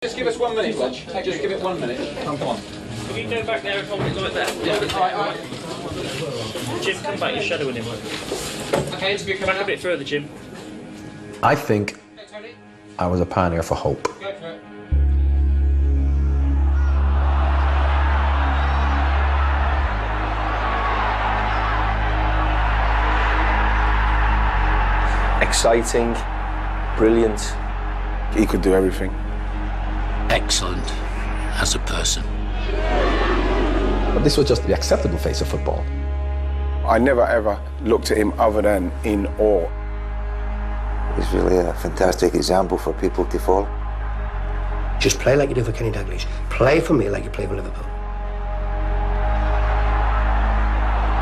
Just give us 1 minute, Lodge. Just give it 1 minute. Come on. Can you go back there and hold it like that? Yeah, alright. Jim, come back, you're shadowing him. Okay, interview coming Back a bit further, Jim. I think I was a pioneer for hope. Go for it. Exciting, brilliant. He could do everything. Excellent as a person. But this was just the acceptable face of football. I never ever looked at him other than in awe. He's really a fantastic example for people to follow. Just play like you do for Kenny Dalglish. Play for me like you play for Liverpool.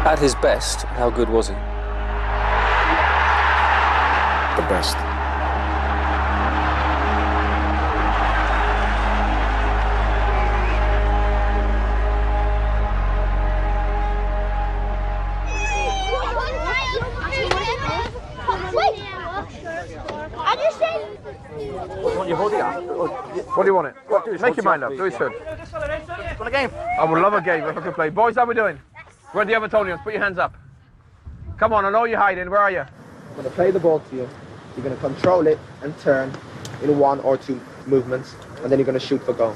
At his best, how good was he? The best. Want your hoodie on? What do you want it? What? Make your mind up. Do it soon. Want a game? I would love a game if I could play. Boys, how we doing? Where are the Evertonians? Put your hands up. Come on, I know you're hiding. Where are you? I'm going to play the ball to you. You're going to control it and turn in 1 or 2 movements, and then you're going to shoot for goal.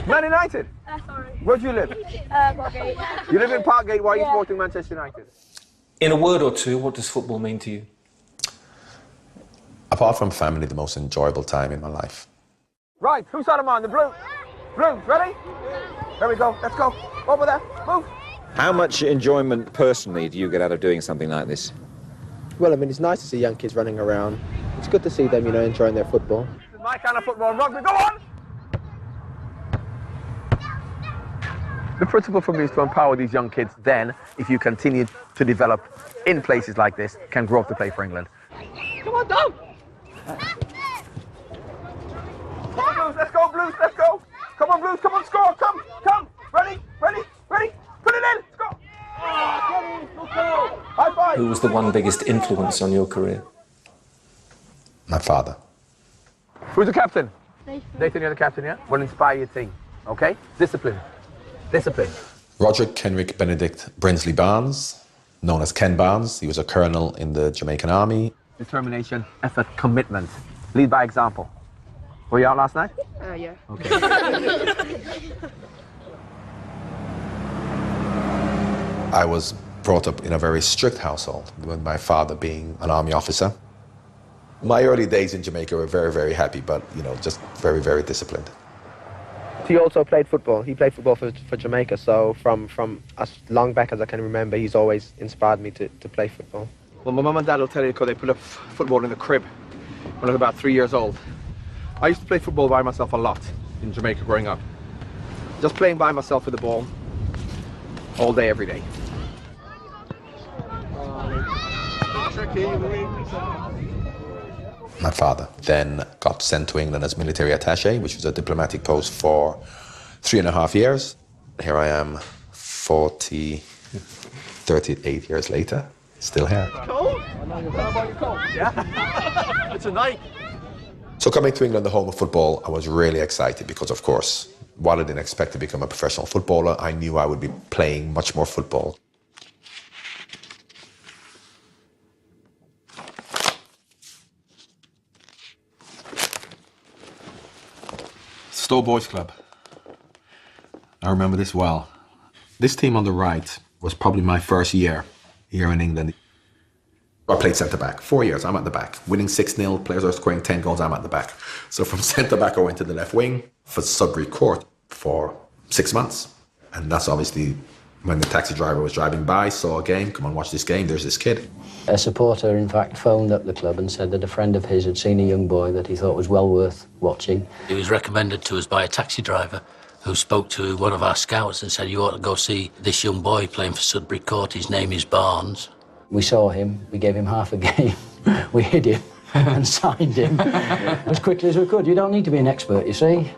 Man United? Sorry. Where do you live? Parkgate. You live in Parkgate. Why are you supporting Manchester United? In a word or two, what does football mean to you? Apart from family, the most enjoyable time in my life. Right, whose side am I on? The blue. Blue, ready? There we go. Let's go. Over there. Move. How much enjoyment personally do you get out of doing something like this? Well, I mean, it's nice to see young kids running around. It's good to see them, you know, enjoying their football. This is my kind of football. Rugby, go on! The principle for me is to empower these young kids then, if you continue to develop in places like this, can grow up to play for England. Come on, down! Come on, Blues, let's go, Blues, let's go! Come on, Blues, come on, score, come! Ready, ready, ready, put it in, let's go! High five! Who was the one biggest influence on your career? My father. Who's the captain? Nathan, you're the captain, yeah? What inspire your team, okay? Discipline. Discipline. Roderick Kenrick Benedict Brinsley Barnes, known as Ken Barnes. He was a colonel in the Jamaican army. Determination, effort, commitment. Lead by example. Were you out last night? Yeah. Okay. I was brought up in a very strict household, with my father being an army officer. My early days in Jamaica were very, very happy, but, you know, just very, very disciplined. He also played football. He played football for Jamaica, so from as long back as I can remember, he's always inspired me to play football. Well, my mum and dad will tell you because they put up football in the crib when I was about 3 years old. I used to play football by myself a lot in Jamaica growing up. Just playing by myself with the ball all day, every day. My father then got sent to England as military attaché, which was a diplomatic post for 3.5 years. Here I am, 38 years later, still here. Cold? Yeah? It's a night. So coming to England, the home of football, I was really excited because, of course, while I didn't expect to become a professional footballer, I knew I would be playing much more football. Stowe Boys Club. I remember this well. This team on the right was probably my first year here in England. I played centre-back, 4 years, I'm at the back. Winning 6-0, players are scoring 10 goals, I'm at the back. So from centre-back I went to the left wing for Sudbury Court for 6 months. And that's obviously when the taxi driver was driving by, saw a game, come on, watch this game, there's this kid. A supporter, in fact, phoned up the club and said that a friend of his had seen a young boy that he thought was well worth watching. He was recommended to us by a taxi driver who spoke to one of our scouts and said, you ought to go see this young boy playing for Sudbury Court. His name is Barnes. We saw him, we gave him half a game, we hid him and signed him as quickly as we could. You don't need to be an expert, you see.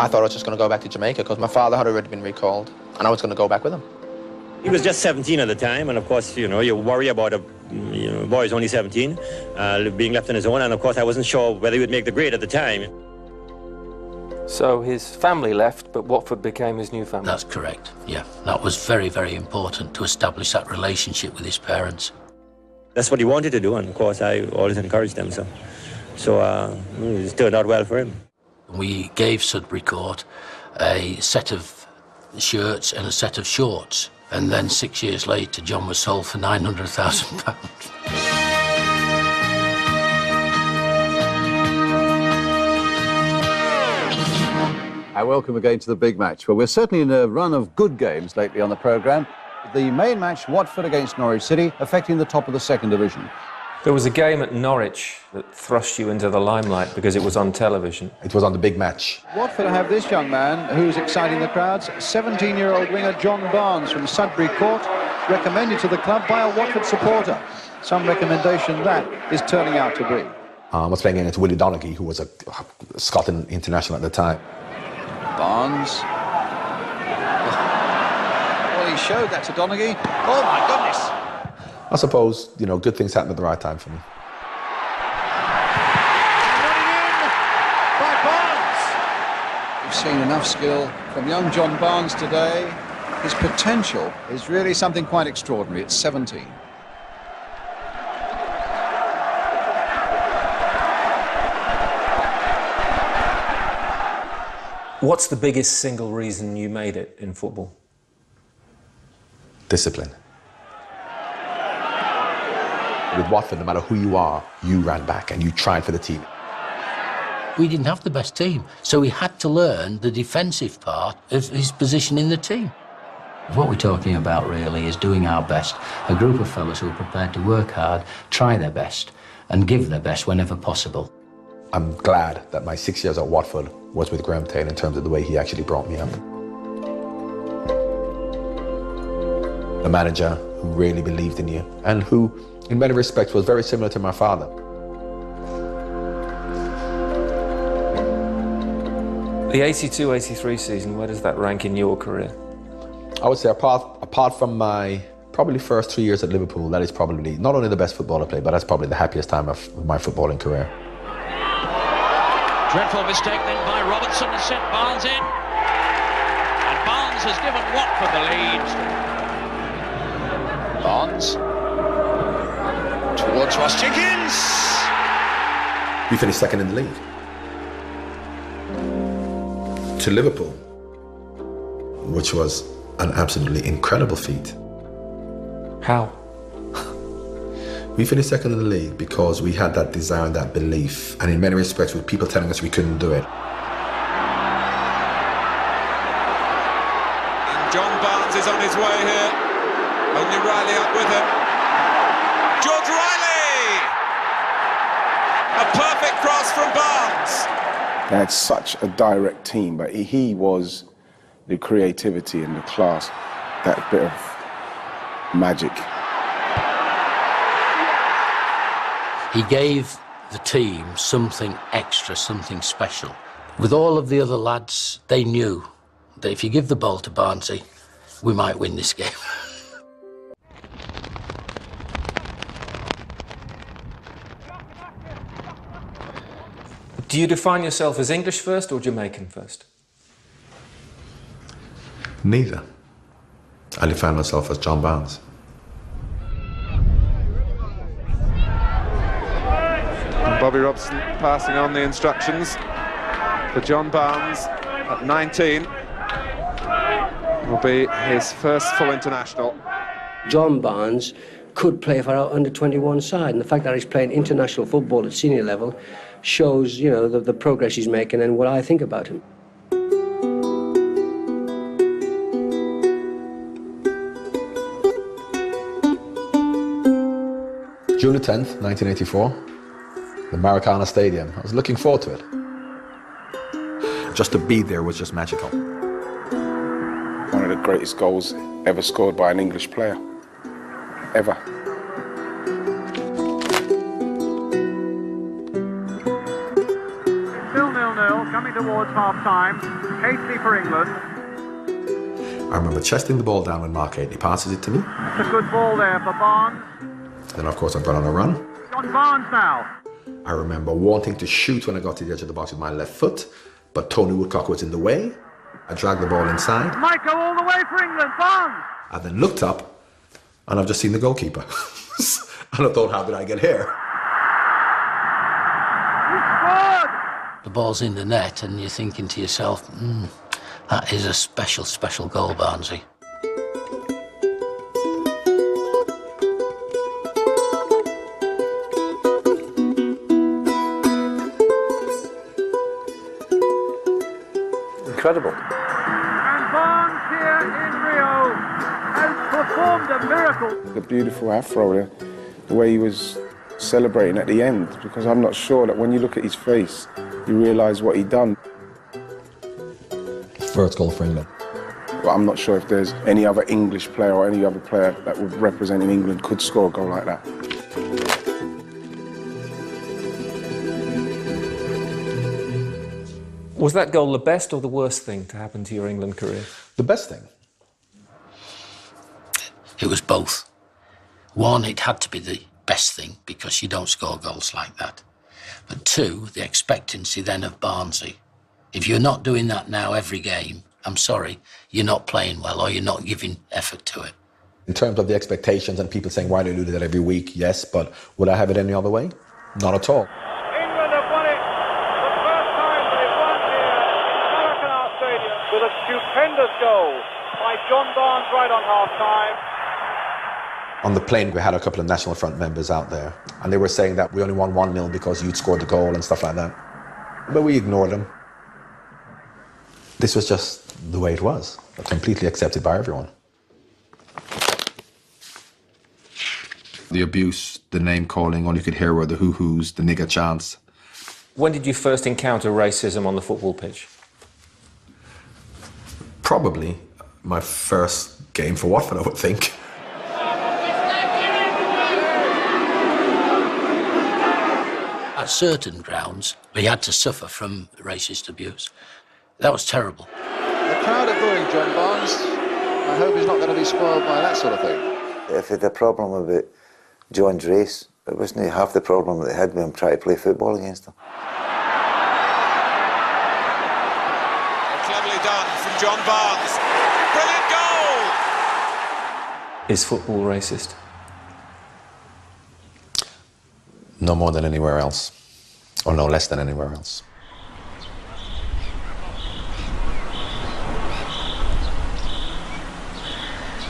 I thought I was just going to go back to Jamaica because my father had already been recalled, and I was going to go back with him. He was just 17 at the time, and of course, you know, you worry about a boy who's only 17, being left on his own, and of course I wasn't sure whether he would make the grade at the time. So his family left, but Watford became his new family? That's correct, yeah. That was very, very important to establish that relationship with his parents. That's what he wanted to do, and of course I always encouraged him, so it turned out well for him. We gave Sudbury Court a set of shirts and a set of shorts, and then 6 years later John was sold for £900,000. I welcome again to the big match, where we're certainly in a run of good games lately on the programme. The main match, Watford against Norwich City, affecting the top of the second division. There was a game at Norwich that thrust you into the limelight because it was on television. It was on the big match. Watford have this young man who's exciting the crowds, 17-year-old winger John Barnes from Sudbury Court, recommended to the club by a Watford supporter. Some recommendation that is turning out to be. I was playing against Willie Donaghy, who was a Scotland international at the time. Barnes. Well, he showed that to Donaghy. Oh, my goodness! I suppose, you know, good things happen at the right time for me. Running in by Barnes. We've seen enough skill from young John Barnes today. His potential is really something quite extraordinary. It's 17. What's the biggest single reason you made it in football? Discipline. With Watford, no matter who you are, you ran back and you tried for the team. We didn't have the best team, so we had to learn the defensive part of his position in the team. What we're talking about really is doing our best. A group of fellas who are prepared to work hard, try their best, and give their best whenever possible. I'm glad that my 6 years at Watford was with Graham Taylor in terms of the way he actually brought me up. A manager who really believed in you and who, in many respects, was very similar to my father. The 82-83 season, where does that rank in your career? I would say apart from my probably first 3 years at Liverpool, that is probably not only the best football I played, but that's probably the happiest time of my footballing career. Dreadful mistake then by Robertson to set Barnes in. And Barnes has given Watford the lead. Barnes. Towards Ross Jenkins. We finished second in the league. To Liverpool, which was an absolutely incredible feat. How? We finished second in the league because we had that desire and that belief, and in many respects with people telling us we couldn't do it. And John Barnes is on his way here. Only Riley up with him. George Riley! A perfect cross from Barnes. They had such a direct team, but he was the creativity and the class, that bit of magic. He gave the team something extra, something special. With all of the other lads, they knew that if you give the ball to Barnesy, we might win this game. Do you define yourself as English first or Jamaican first? Neither. I define myself as John Barnes. Bobby Robson passing on the instructions for John Barnes at 19. Will be his first full international. John Barnes could play for our under-21 side, and the fact that he's playing international football at senior level shows, you know, the progress he's making and what I think about him. June the 10th, 1984, the Maracana Stadium. I was looking forward to it. Just to be there was just magical. One of the greatest goals ever scored by an English player. Ever. Still 0-0, coming towards half-time. Hasty for England. I remember chesting the ball down when Mark Haley passes it to me. It's a good ball there for Barnes. Then, of course, I've gone on a run. John Barnes now. I remember wanting to shoot when I got to the edge of the box with my left foot, but Tony Woodcock was in the way. I dragged the ball inside. Might go all the way for England. Barnes. I then looked up, and I've just seen the goalkeeper. And I thought, how did I get here? The ball's in the net, and you're thinking to yourself, that is a special, special goal, Barnesy. Incredible. And Barnes here in Rio has performed a miracle. The beautiful afro, the way he was celebrating at the end, because I'm not sure that when you look at his face, you realise what he'd done. First goal for England. But I'm not sure if there's any other English player or any other player that would represent in England could score a goal like that. Was that goal the best or the worst thing to happen to your England career? The best thing. It was both. One, it had to be the best thing because you don't score goals like that. But two, the expectancy then of Barnesy. If you're not doing that now every game, I'm sorry, you're not playing well or you're not giving effort to it. In terms of the expectations and people saying, why do you do that every week? Yes, but would I have it any other way? Not at all. England have won it the first time they've won here in Maracanã Stadium with a stupendous goal by John Barnes right on half-time. On the plane, we had a couple of National Front members out there, and they were saying that we only won 1-0 because you'd scored the goal and stuff like that. But we ignored them. This was just the way it was, completely accepted by everyone. The abuse, the name-calling, all you could hear were the hoo-hoos, the nigger chants. When did you first encounter racism on the football pitch? Probably my first game for Watford, I would think. At certain grounds, we had to suffer from racist abuse. That was terrible. The crowd are booing John Barnes. I hope he's not going to be spoiled by that sort of thing. If they had a problem about John's race, it wasn't half the problem that they had with him trying to play football against him. Cleverly done from John Barnes. Brilliant goal! Is football racist? No more than anywhere else, or no less than anywhere else.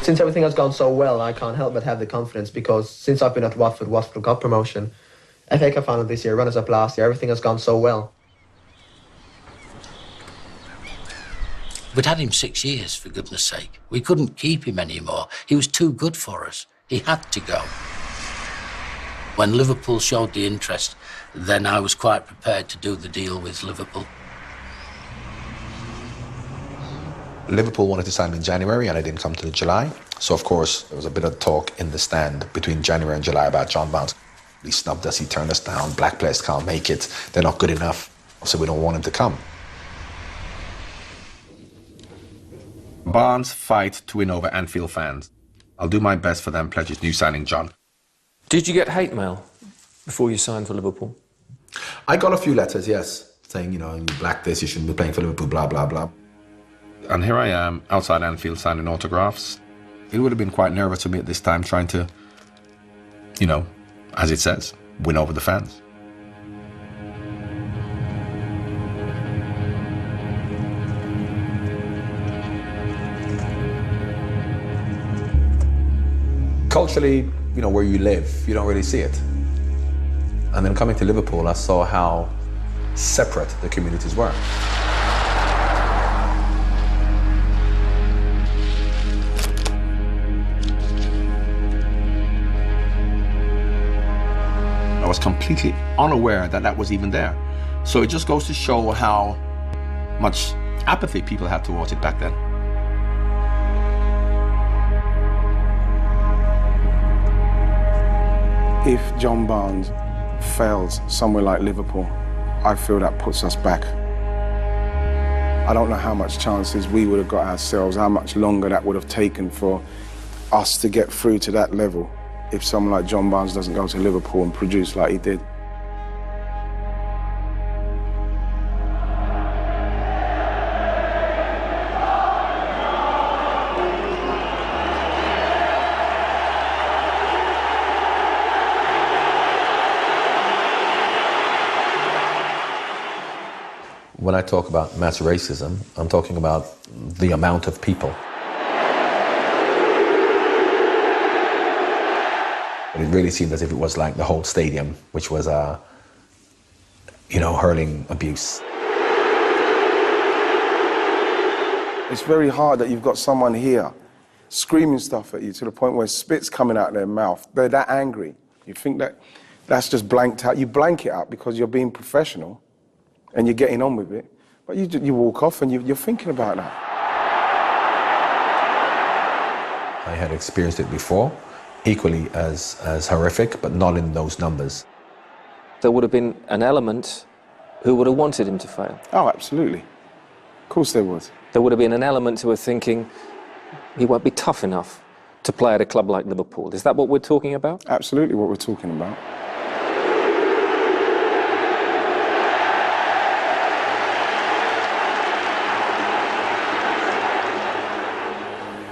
Since everything has gone so well, I can't help but have the confidence because since I've been at Watford, Watford got promotion, FA Cup final this year, runners-up last year, everything has gone so well. We'd had him 6 years, for goodness sake. We couldn't keep him anymore. He was too good for us. He had to go. When Liverpool showed the interest, then I was quite prepared to do the deal with Liverpool. Liverpool wanted to sign him in January and I didn't come till July. So, of course, there was a bit of talk in the stand between January and July about John Barnes. He snubbed us, he turned us down, black players can't make it, they're not good enough, so we don't want him to come. Barnes fight to win over Anfield fans. I'll do my best for them, pledges new signing John. Did you get hate mail before you signed for Liverpool? I got a few letters, yes, saying, you know, you black this, you shouldn't be playing for Liverpool, blah, blah, blah. And here I am, outside Anfield, signing autographs. It would have been quite nervous for me at this time, trying to, you know, as it says, win over the fans. Culturally, you know, where you live, you don't really see it. And then coming to Liverpool, I saw how separate the communities were. I was completely unaware that that was even there. So it just goes to show how much apathy people had towards it back then. If John Barnes fails somewhere like Liverpool, I feel that puts us back. I don't know how much chances we would have got ourselves, how much longer that would have taken for us to get through to that level if someone like John Barnes doesn't go to Liverpool and produce like he did. When I talk about mass racism, I'm talking about the amount of people. It really seemed as if it was like the whole stadium, which was, hurling abuse. It's very hard that you've got someone here screaming stuff at you to the point where spit's coming out their mouth. They're that angry. You think that that's just blanked out. You blank it out because you're being professional and you're getting on with it. But you walk off and you're thinking about that. I had experienced it before, equally as horrific, but not in those numbers. There would have been an element who would have wanted him to fail. Oh, absolutely. Of course there would. There would have been an element who were thinking he won't be tough enough to play at a club like Liverpool. Is that what we're talking about? Absolutely what we're talking about.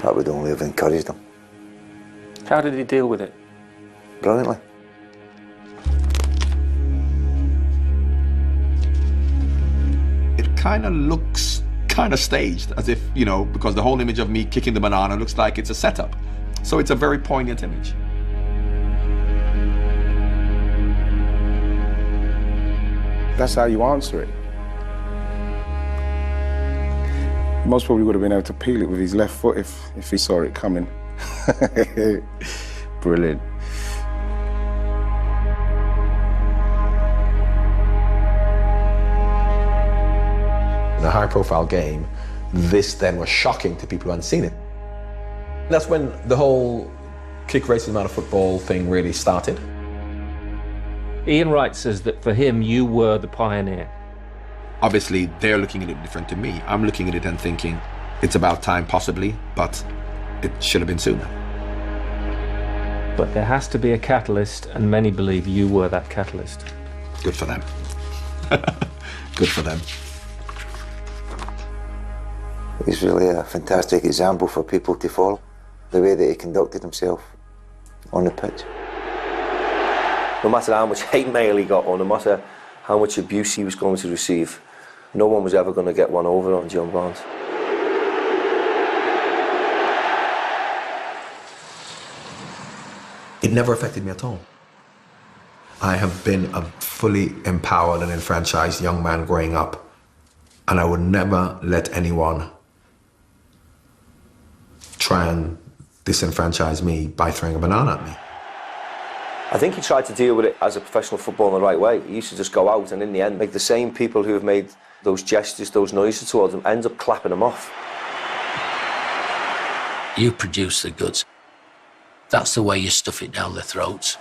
That would only have encouraged him. How did he deal with it? Brilliantly. It kind of looks kind of staged, as if, because the whole image of me kicking the banana looks like it's a setup. So it's a very poignant image. That's how you answer it. Most probably would have been able to peel it with his left foot if he saw it coming. Brilliant. In a high-profile game, this then was shocking to people who hadn't seen it. That's when the whole kick racism out of football thing really started. Ian Wright says that for him, you were the pioneer. Obviously, they're looking at it different to me. I'm looking at it and thinking, it's about time possibly, but it should have been sooner. But there has to be a catalyst, and many believe you were that catalyst. Good for them. Good for them. He's really a fantastic example for people to follow, the way that he conducted himself on the pitch. No matter how much hate mail he got, or no matter how much abuse he was going to receive, no one was ever going to get one over on John Barnes. It never affected me at all. I have been a fully empowered and enfranchised young man growing up, and I would never let anyone try and disenfranchise me by throwing a banana at me. I think he tried to deal with it as a professional footballer in the right way. He used to just go out and in the end, like the same people who have made those gestures, those noises towards him, end up clapping him off. You produce the goods. That's the way you stuff it down their throats.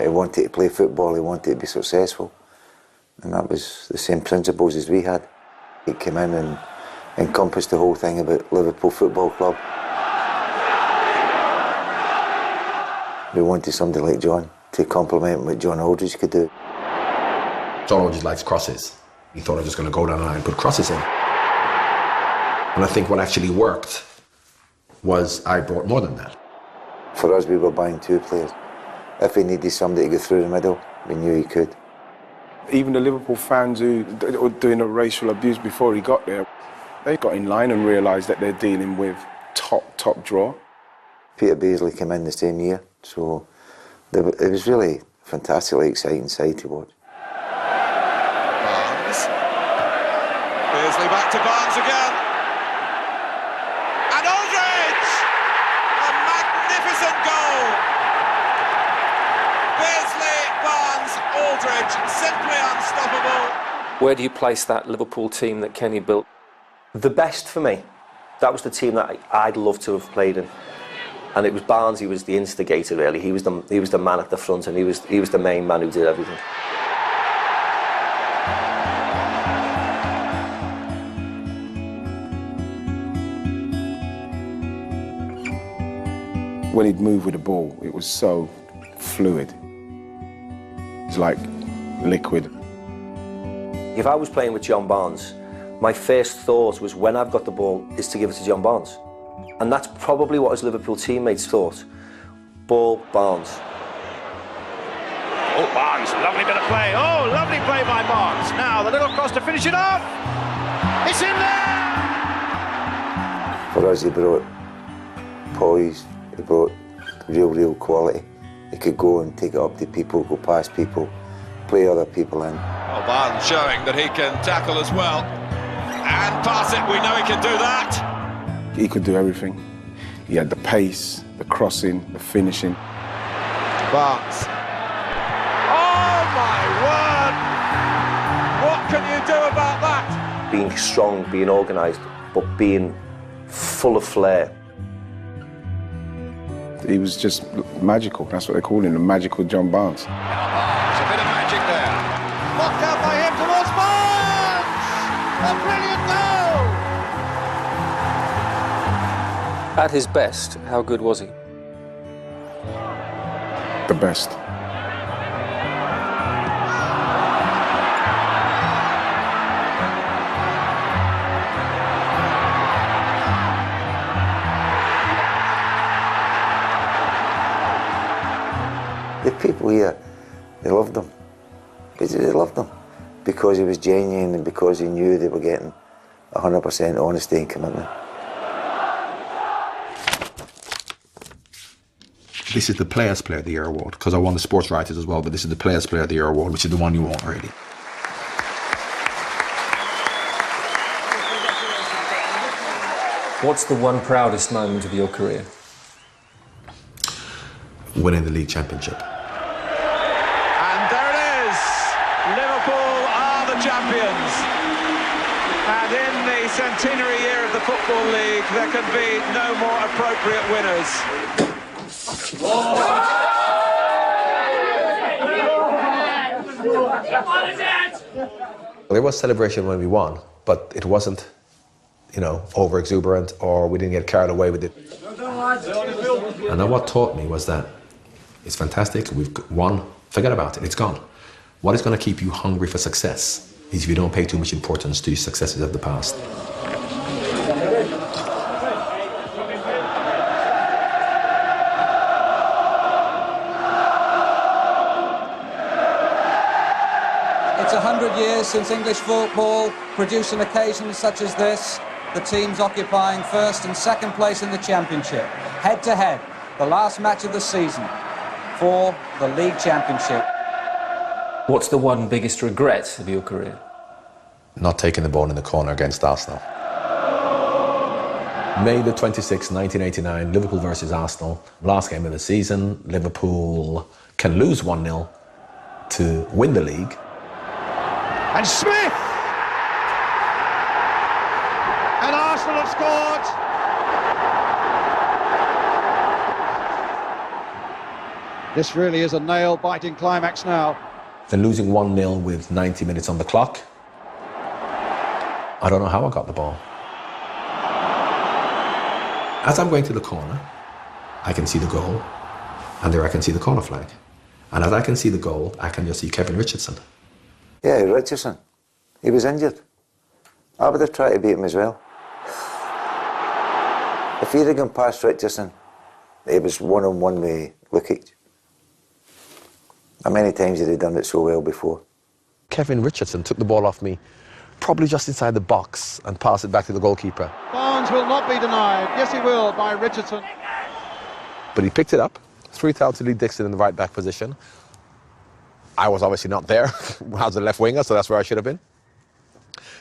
He wanted to play football, he wanted to be successful. And that was the same principles as we had. He came in and encompassed the whole thing about Liverpool Football Club. We wanted somebody like John to complement what John Aldridge could do. John Aldridge likes crosses. He thought I was just going to go down the line and put crosses in. And I think what actually worked was I brought more than that. For us, we were buying two players. If we needed somebody to go through the middle, we knew he could. Even the Liverpool fans who were doing a racial abuse before he got there, they got in line and realised that they're dealing with top draw. Peter Beardsley came in the same year, so it was really a fantastically exciting side to watch. Barnes. Beardsley back to Barnes again. And Aldridge! A magnificent goal! Beardsley, Barnes, Aldridge, simply unstoppable. Where do you place that Liverpool team that Kenny built? The best for me, that was the team that I'd love to have played in. And it was Barnes, he was the instigator really. He was the man at the front, and he was the main man who did everything. When he'd move with the ball, it was so fluid. It's like liquid. If I was playing with John Barnes, my first thought was, when I've got the ball, is to give it to John Barnes. And that's probably what his Liverpool teammates thought. Ball, Barnes. Oh, Barnes, lovely bit of play. Oh, lovely play by Barnes. Now, the little cross to finish it off. It's in there! For us, he brought poise, he brought real quality. He could go and take it up to people, go past people, play other people in. Well, Barnes showing that he can tackle as well. And pass it, we know he can do that. He could do everything. He had the pace, the crossing, the finishing. Barnes. Oh my word! What can you do about that? Being strong, being organised, but being full of flair. He was just magical. That's what they call him, the magical John Barnes. There's a bit of magic there. Knocked out by him towards Barnes! A brilliant goal! At his best, how good was he? The best. The people here, they loved him. They loved him because he was genuine and because he knew they were getting 100% honesty and commitment. This is the Players Player of the Year award, because I won the Sports Writers as well, but this is the Players Player of the Year award, which is the one you want, really. What's the one proudest moment of your career? Winning the league championship. And there it is. Liverpool are the champions. And in the centenary year of the Football League, there can be no more appropriate winners. There was celebration when we won, but it wasn't, you know, over exuberant, or we didn't get carried away with it. And then what taught me was that it's fantastic, we've won, forget about it, it's gone. What is going to keep you hungry for success is if you don't pay too much importance to successes of the past. It's 100 years since English football produced an occasion such as this. The teams occupying first and second place in the championship. Head to head, the last match of the season for the league championship. What's the one biggest regret of your career? Not taking the ball in the corner against Arsenal. May the 26th, 1989, Liverpool versus Arsenal. Last game of the season. Liverpool can lose 1-0 to win the league. And Smith! And Arsenal have scored! This really is a nail-biting climax now. Then losing 1-0 with 90 minutes on the clock. I don't know how I got the ball. As I'm going to the corner, I can see the goal, and there I can see the corner flag. And as I can see the goal, I can just see Kevin Richardson. Yeah, Richardson. He was injured. I would have tried to beat him as well. If he'd have gone past Richardson, it was one-on-one with Lukic. How many times had he done it so well before? Kevin Richardson took the ball off me, probably just inside the box, and passed it back to the goalkeeper. Barnes will not be denied. Yes, he will, by Richardson. But he picked it up, threw it out to Lee Dixon in the right-back position. I was obviously not there. I was a left winger, so that's where I should have been.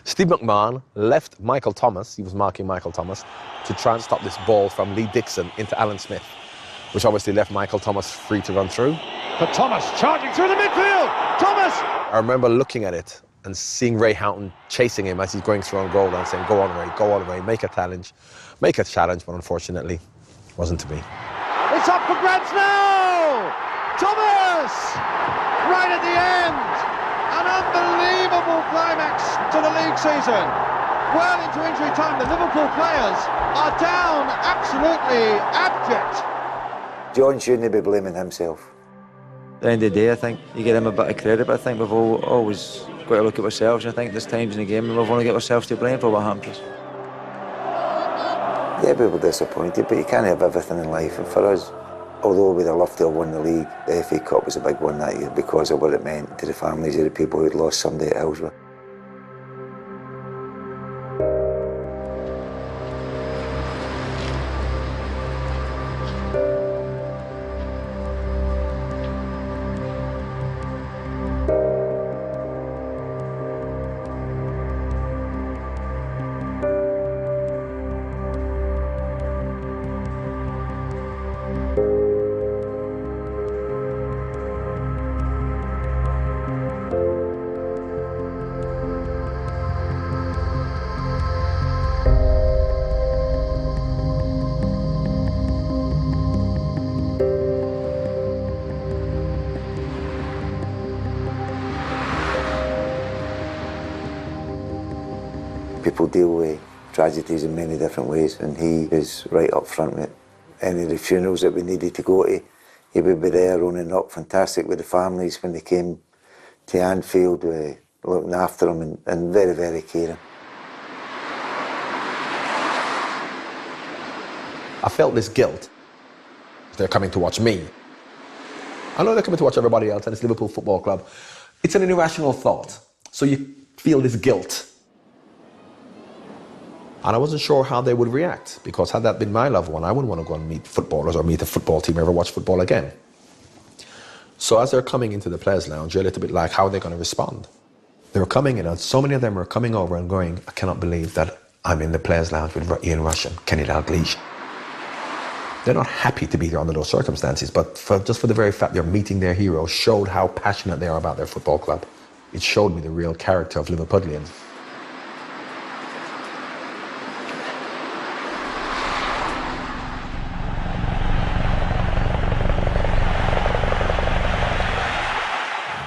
Steve McManaman left Michael Thomas, he was marking Michael Thomas, to try and stop this ball from Lee Dixon into Alan Smith, which obviously left Michael Thomas free to run through. But Thomas charging through the midfield! Thomas! I remember looking at it and seeing Ray Houghton chasing him as he's going through on goal and saying, go on Ray, make a challenge, but unfortunately, wasn't to be. It's up for grabs now! Thomas! Right at the end! An unbelievable climax to the league season. Well into injury time, the Liverpool players are down absolutely abject. John shouldn't be blaming himself. At the end of the day, I think you give him a bit of credit, but I think we've always got to look at ourselves. I think there's times in the game when we've only got ourselves to blame for what happens. Yeah, we were disappointed, but you can't have everything in life. And for us, although we'd have loved to have won the league, the FA Cup was a big one that year because of what it meant to the families of the people who'd lost somebody at Hillsborough. People deal with tragedies in many different ways, and he is right up front with any of the funerals that we needed to go to. He would be there, running up, fantastic with the families when they came to Anfield, looking after them and very, very caring. I felt this guilt. They're coming to watch me. I know they're coming to watch everybody else, and it's Liverpool Football Club. It's an irrational thought, so you feel this guilt. And I wasn't sure how they would react, because had that been my loved one, I wouldn't want to go and meet footballers or meet a football team or ever watch football again. So as they're coming into the players' lounge, you're a little bit like, how are they going to respond? They were coming in, and so many of them were coming over and going, I cannot believe that I'm in the players' lounge with Ian Rush and Kenny Dalglish. They're not happy to be there under those circumstances, but just for the very fact they're meeting their heroes showed how passionate they are about their football club. It showed me the real character of Liverpudlians.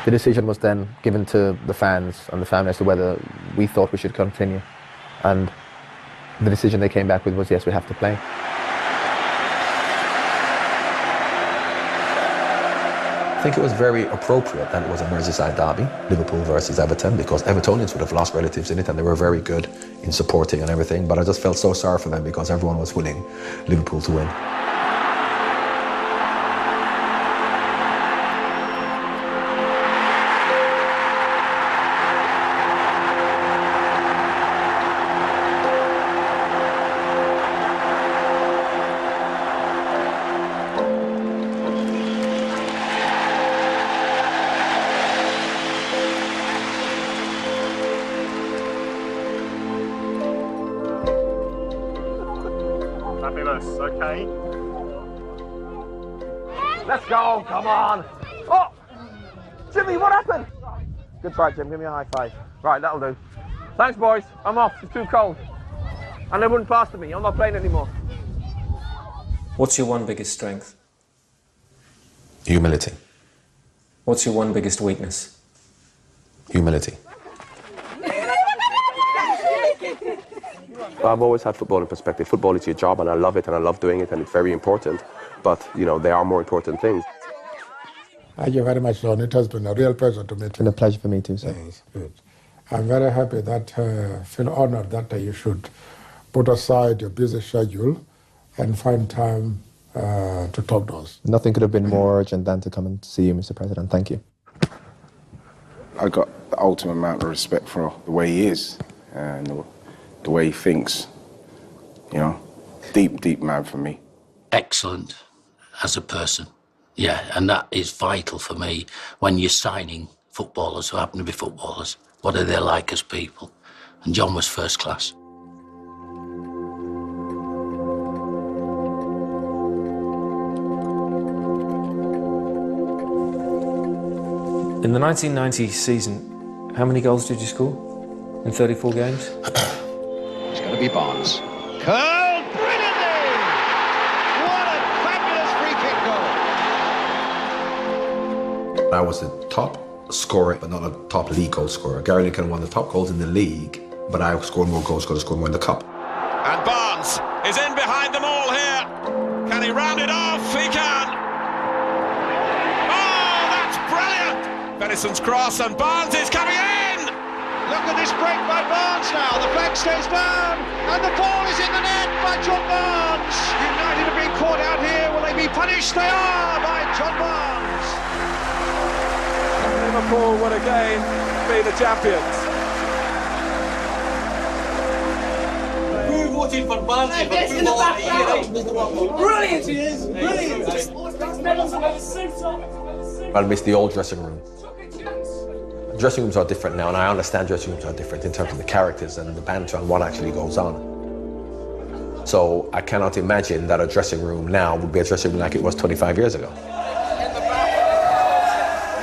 The decision was then given to the fans and the family as to whether we thought we should continue. And the decision they came back with was, yes, we have to play. I think it was very appropriate that it was a Merseyside derby, Liverpool versus Everton, because Evertonians would have lost relatives in it, and they were very good in supporting and everything, but I just felt so sorry for them because everyone was willing Liverpool to win. Fabulous, okay. Let's go, come on. Oh! Jimmy, what happened? Good try, Jim, give me a high five. Right, that'll do. Thanks, boys. I'm off, it's too cold. And they wouldn't pass to me, I'm not playing anymore. What's your one biggest strength? Humility. What's your one biggest weakness? Humility. I've always had football in perspective. Football is your job, and I love it, and I love doing it, and it's very important. But, you know, there are more important things. Thank you very much, John. It has been a real pleasure to meet you. It's been a pleasure for me too, sir. Yes, good. I'm very happy that, feel honored that you should put aside your busy schedule and find time to talk to us. Nothing could have been more urgent than to come and see you, Mr. President. Thank you. I got the ultimate amount of respect for the way he is and the way he thinks, you know, deep man for me. Excellent as a person, yeah, and that is vital for me when you're signing footballers who happen to be footballers. What are they like as people? And John was first class. In the 1990 season, how many goals did you score in 34 games? It's going to be Barnes. Curled brilliantly! What a fabulous free I was the top scorer, but not a top league goal scorer. Gary Lineker won the top goals in the league, but I scored more goals because I scored more in the cup. And Barnes is in behind them all here. Can he round it off? He can. Oh, that's brilliant! Benison's cross and Barnes is coming in! Look at this break by Barnes now. The flag stays down, and the ball is in the net by John Barnes. United have been caught out here. Will they be punished? They are by John Barnes. Liverpool would again be the champions. Who voted for Barnes? Brilliant he is! Brilliant! I miss the old dressing room. Dressing rooms are different now, and I understand dressing rooms are different in terms of the characters and the banter and what actually goes on. So I cannot imagine that a dressing room now would be a dressing room like it was 25 years ago.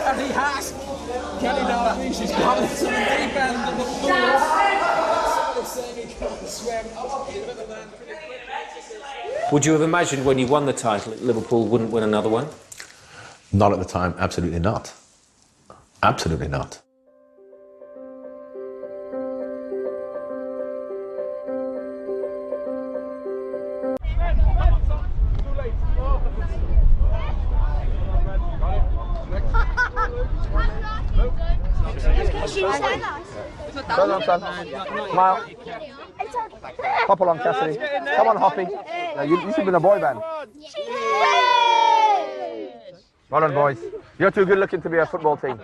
And he has. Kenny Dalglish is coming to the deep end of the floor. Would you have imagined when you won the title that Liverpool wouldn't win another one? Not at the time, absolutely not. Absolutely not. Well done, son. Smile. Hop along, Cassidy. Come on, Hoppy. Now, you should be in a boy band. Well done, boys. You're too good looking to be a football team.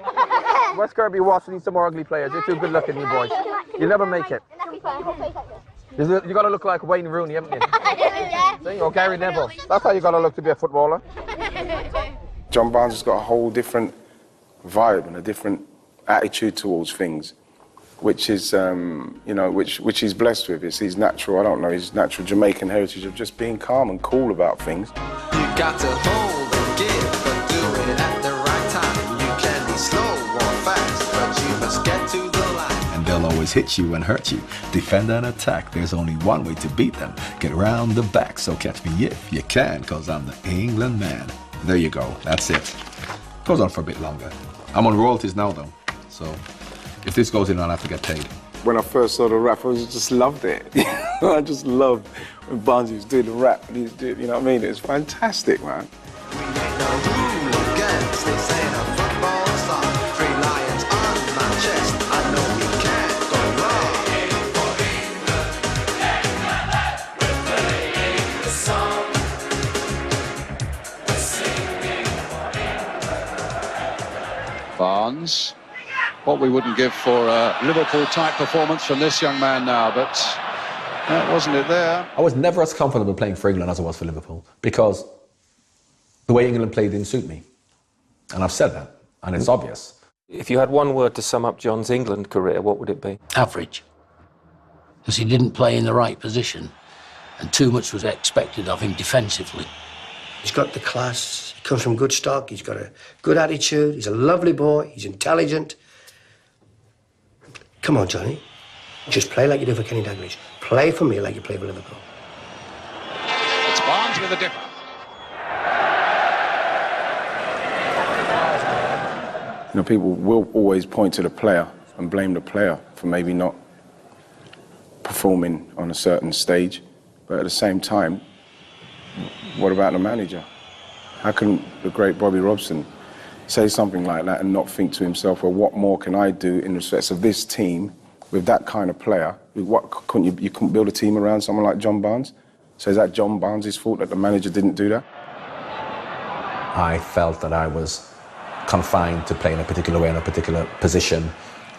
West Kirby Wasps need some more ugly players. You're too good looking, you boys. You'll never make it. You got to look like Wayne Rooney, haven't you? See? Or Gary Neville. That's how you got to look to be a footballer. John Barnes has got a whole different vibe and a different attitude towards things, which is, you know, which he's blessed with. It's his natural, I don't know, his natural Jamaican heritage of just being calm and cool about things. You got to hold and give, but do it at the right time. You can be slow or fast, but you must get to the line. And they'll always hit you and hurt you. Defend and attack. There's only one way to beat them. Get round the back. So catch me if you can, cause I'm the England man. There you go. That's it. Goes on for a bit longer. I'm on royalties now, though. So if this goes in, I'll have to get paid. When I first saw the rap, I just loved it. I just loved when Barnes was doing the rap. And he was doing, you know what I mean? It's fantastic, man. Barnes. What we wouldn't give for a Liverpool-type performance from this young man now, but wasn't it there? I was never as comfortable playing for England as I was for Liverpool because the way England played didn't suit me. And I've said that, and it's obvious. If you had one word to sum up John's England career, what would it be? Average. Because he didn't play in the right position, and too much was expected of him defensively. He's got the class, he comes from good stock, he's got a good attitude, he's a lovely boy, he's intelligent. Come on, Johnny. Just play like you do for Kenny Dalglish. Play for me like you play for Liverpool. It's Barnes with a dip. You know, people will always point to the player and blame the player for maybe not performing on a certain stage. But at the same time, what about the manager? How can the great Bobby Robson say something like that and not think to himself, well, what more can I do in respect of this team with that kind of player? What couldn't you couldn't build a team around someone like John Barnes? So is that John Barnes' fault that the manager didn't do that? I felt that I was confined to play in a particular way in a particular position,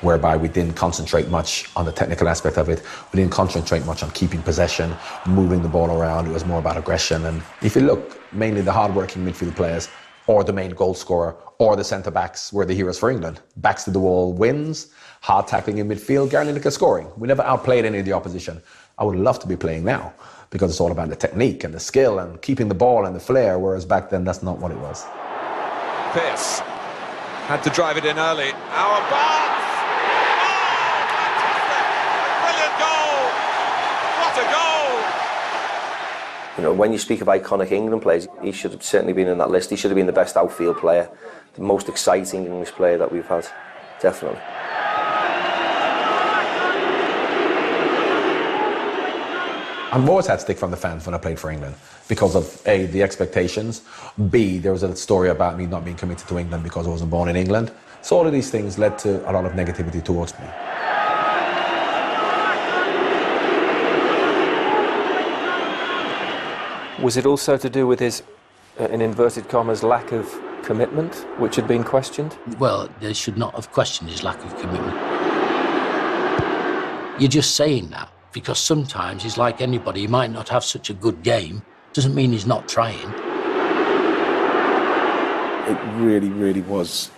whereby we didn't concentrate much on the technical aspect of it. We didn't concentrate much on keeping possession, moving the ball around. It was more about aggression. And if you look, mainly the hard-working midfield players or the main goal scorer or the centre-backs were the heroes for England. Backs to the wall wins, hard tackling in midfield, Gary Lineker scoring. We never outplayed any of the opposition. I would love to be playing now because it's all about the technique and the skill and keeping the ball and the flair, whereas back then that's not what it was. Pearce had to drive it in early. Our Barnes! Oh, fantastic! A brilliant goal! What a goal! You know, when you speak of iconic England players, he should have certainly been in that list. He should have been the best outfield player, the most exciting English player that we've had, definitely. I've always had stick from the fans when I played for England because of A, the expectations, B, there was a story about me not being committed to England because I wasn't born in England. So all of these things led to a lot of negativity towards me. Was it also to do with his, in inverted commas, lack of commitment, which had been questioned? Well, they should not have questioned his lack of commitment. You're just saying that because sometimes he's like anybody. He might not have such a good game. Doesn't mean he's not trying. It really, really was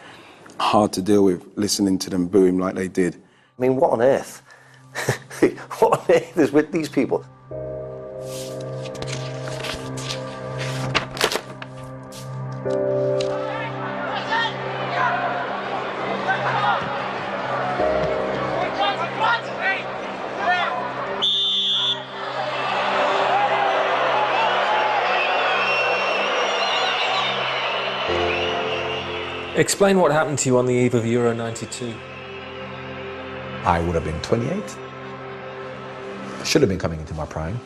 hard to deal with, listening to them boo him like they did. I mean, what on earth? What on earth is with these people? Explain what happened to you on the eve of Euro 92. I would have been 28. Should have been coming into my prime.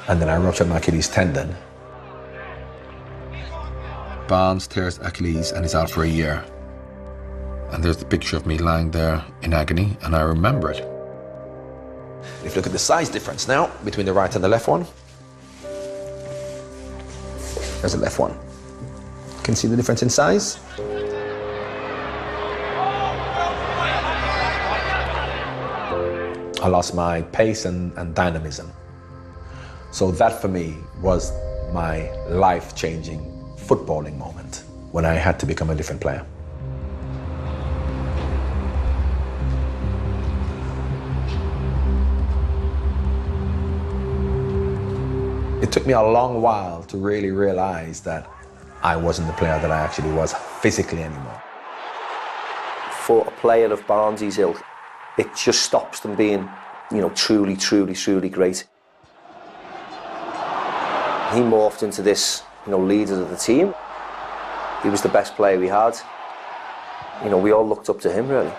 And then I ruptured my Achilles tendon. Barnes tears Achilles and is out for a year. And there's the picture of me lying there in agony, and I remember it. If you look at the size difference now between the right and the left one, there's the left one. You can see the difference in size. I lost my pace and dynamism. So that for me was my life-changing footballing moment when I had to become a different player. It took me a long while to really realize that I wasn't the player that I actually was physically anymore. For a player of Barnsley's ilk, it just stops them being, you know, truly, truly, truly great. He morphed into this, you know, leader of the team. He was the best player we had. You know, we all looked up to him, really.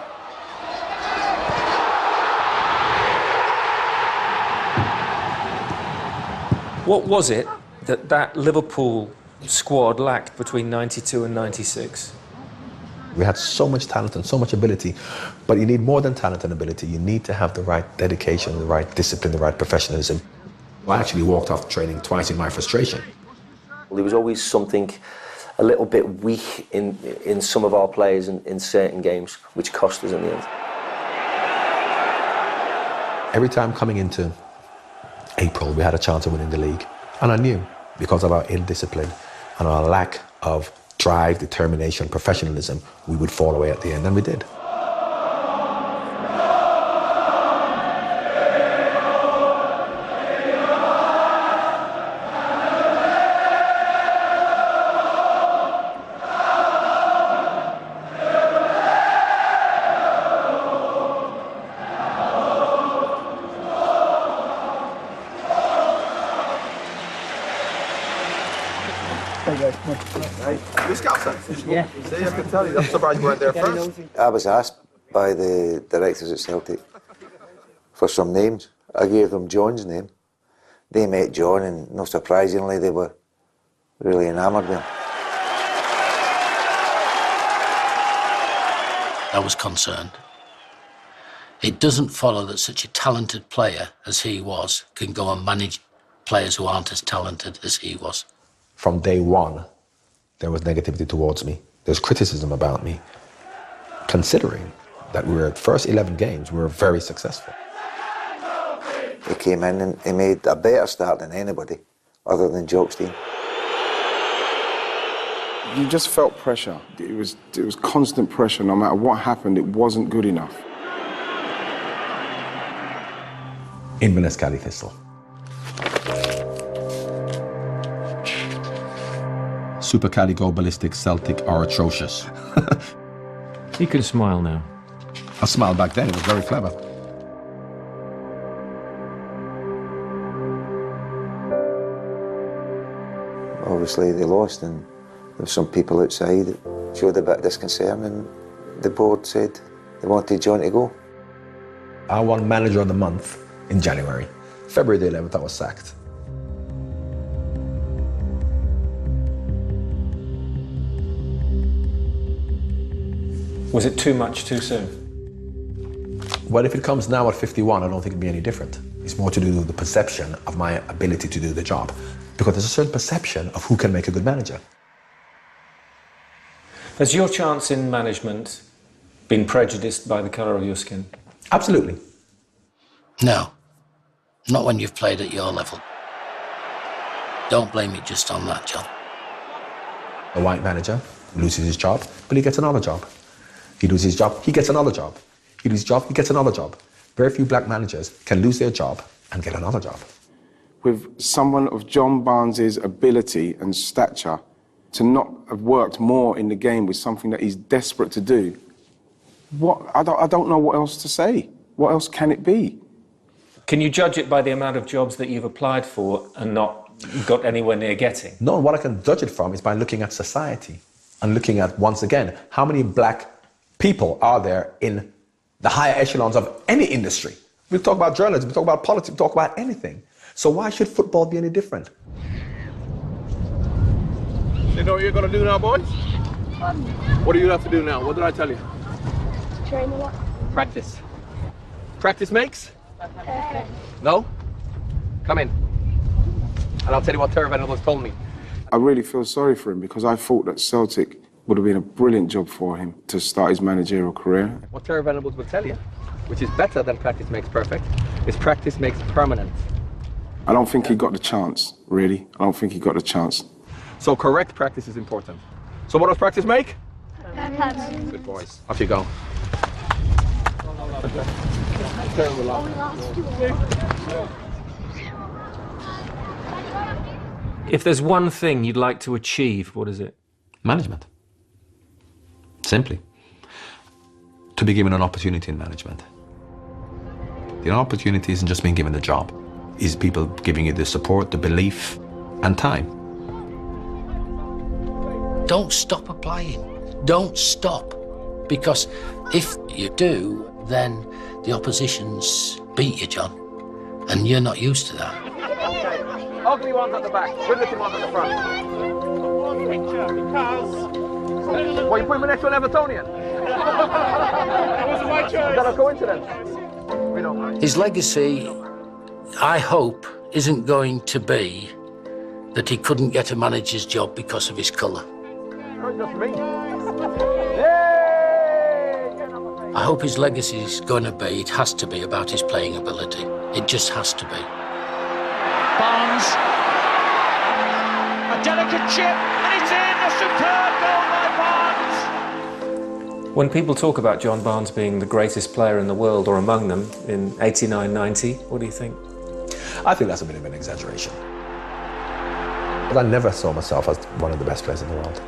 What was it that Liverpool squad lacked between 92 and 96? We had so much talent and so much ability, but you need more than talent and ability. You need to have the right dedication, the right discipline, the right professionalism. I actually walked off training twice in my frustration. There was always something a little bit weak in some of our players in certain games, which cost us in the end. Every time coming into April, we had a chance of winning the league. And I knew, because of our ill discipline and our lack of drive, determination, professionalism, we would fall away at the end, and we did. You scouts then? Yeah. See, I can tell you. I'm surprised you weren't there first. I was asked by the directors at Celtic for some names. I gave them John's name. They met John, and not surprisingly, they were really enamoured with him. I was concerned. It doesn't follow that such a talented player as he was can go and manage players who aren't as talented as he was. From day one, there was negativity towards me. There's criticism about me, considering that we were at first 11 games, we were very successful. He came in and he made a better start than anybody, other than Jockstein. You just felt pressure. It was constant pressure. No matter what happened, it wasn't good enough. Inverness Cali Thistle. Super Cali Go Ballistic Celtic are atrocious. You can smile now. I smiled back then, it was very clever. obviously they lost, and there were some people outside that showed a bit of disconcern, and the board said they wanted John to go. I won Manager of the Month in January. February the 11th, I was sacked. Was it too much too soon? Well, if it comes now at 51, I don't think it'd be any different. It's more to do with the perception of my ability to do the job. Because there's a certain perception of who can make a good manager. Has your chance in management been prejudiced by the colour of your skin? Absolutely. No, not when you've played at your level. Don't blame it just on that, John. A white manager loses his job, but he gets another job. He loses his job, he gets another job. He loses his job, he gets another job. Very few black managers can lose their job and get another job. With someone of John Barnes's ability and stature, to not have worked more in the game with something that he's desperate to do, I don't know what else to say. What else can it be? Can you judge it by the amount of jobs that you've applied for and not got anywhere near getting? No, what I can judge it from is by looking at society and looking at, once again, how many black people are there in the higher echelons of any industry. We talk about journalism, we talk about politics, we talk about anything. So why should football be any different? You know what you're going to do now, boys? What do you have to do now? What did I tell you? Train a lot. Practice. Practice makes? No? Come in. And I'll tell you what Terry Venables told me. I really feel sorry for him because I thought that Celtic would have been a brilliant job for him to start his managerial career. What Terry Venables will tell you, which is better than practice makes perfect, is practice makes permanent. I don't think he got the chance, really. I don't think he got the chance. So correct practice is important. So what does practice make? Good boys. Off you go. If there's one thing you'd like to achieve, what is it? Management. Simply. To be given an opportunity in management. The opportunity isn't just being given the job. It's people giving you the support, the belief, and time. Don't stop applying. Don't stop. Because if you do, then the oppositions beat you, John. And you're not used to that. Ugly ones at the back, good looking ones at the front. Well, you put me next to an Evertonian. It wasn't my choice. Is that a coincidence? We don't mind. His legacy, I hope, isn't going to be that he couldn't get a manager's job because of his colour. Just me. I hope his legacy is going to be, it has to be, about his playing ability. It just has to be. Barnes. A delicate chip, and it's in! A superb goal by Barnes! When people talk about John Barnes being the greatest player in the world, or among them, in 89-90, what do you think? I think that's a bit of an exaggeration. But I never saw myself as one of the best players in the world.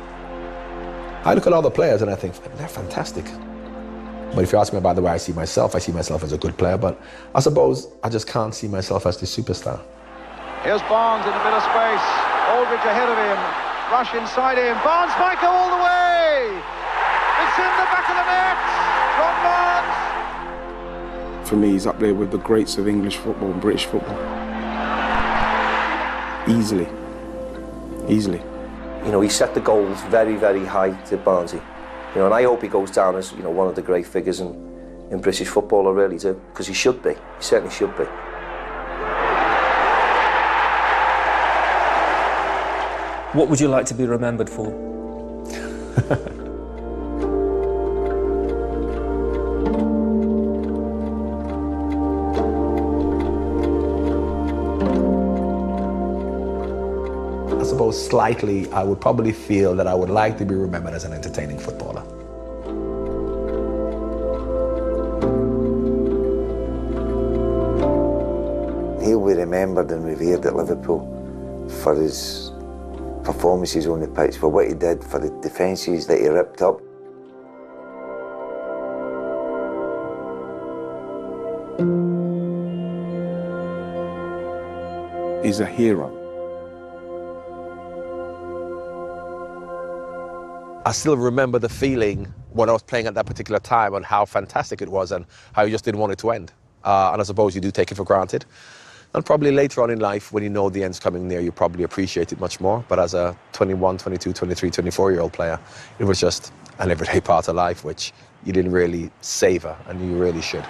I look at all the players and I think, they're fantastic. But if you ask me about the way I see myself as a good player, but I suppose I just can't see myself as the superstar. Here's Barnes in the middle space. Aldridge ahead of him. Rush inside him. Barnes might go all the way. It's in the back of the net. John Barnes. For me, he's up there with the greats of English football and British football. Easily. Easily. You know, he set the goals very, very high to Barnesy. You know, and I hope he goes down as, you know, one of the great figures in British football, I really do, because he should be. He certainly should be. What would you like to be remembered for? I suppose slightly, I would probably feel that I would like to be remembered as an entertaining footballer. He'll be remembered and revered at Liverpool for his performances on the pitch, for what he did, for the defences that he ripped up. He's a hero. I still remember the feeling when I was playing at that particular time and how fantastic it was and how you just didn't want it to end. And I suppose you do take it for granted. And probably later on in life, when you know the end's coming near, you probably appreciate it much more. But as a 21, 22, 23, 24-year-old player, it was just an everyday part of life, which you didn't really savor, and you really should.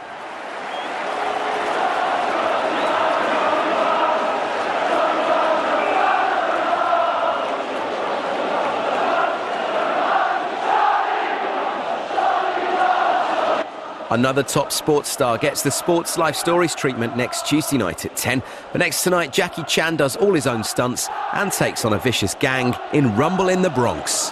Another top sports star gets the Sports Life Stories treatment next Tuesday night at 10. But next tonight, Jackie Chan does all his own stunts and takes on a vicious gang in Rumble in the Bronx.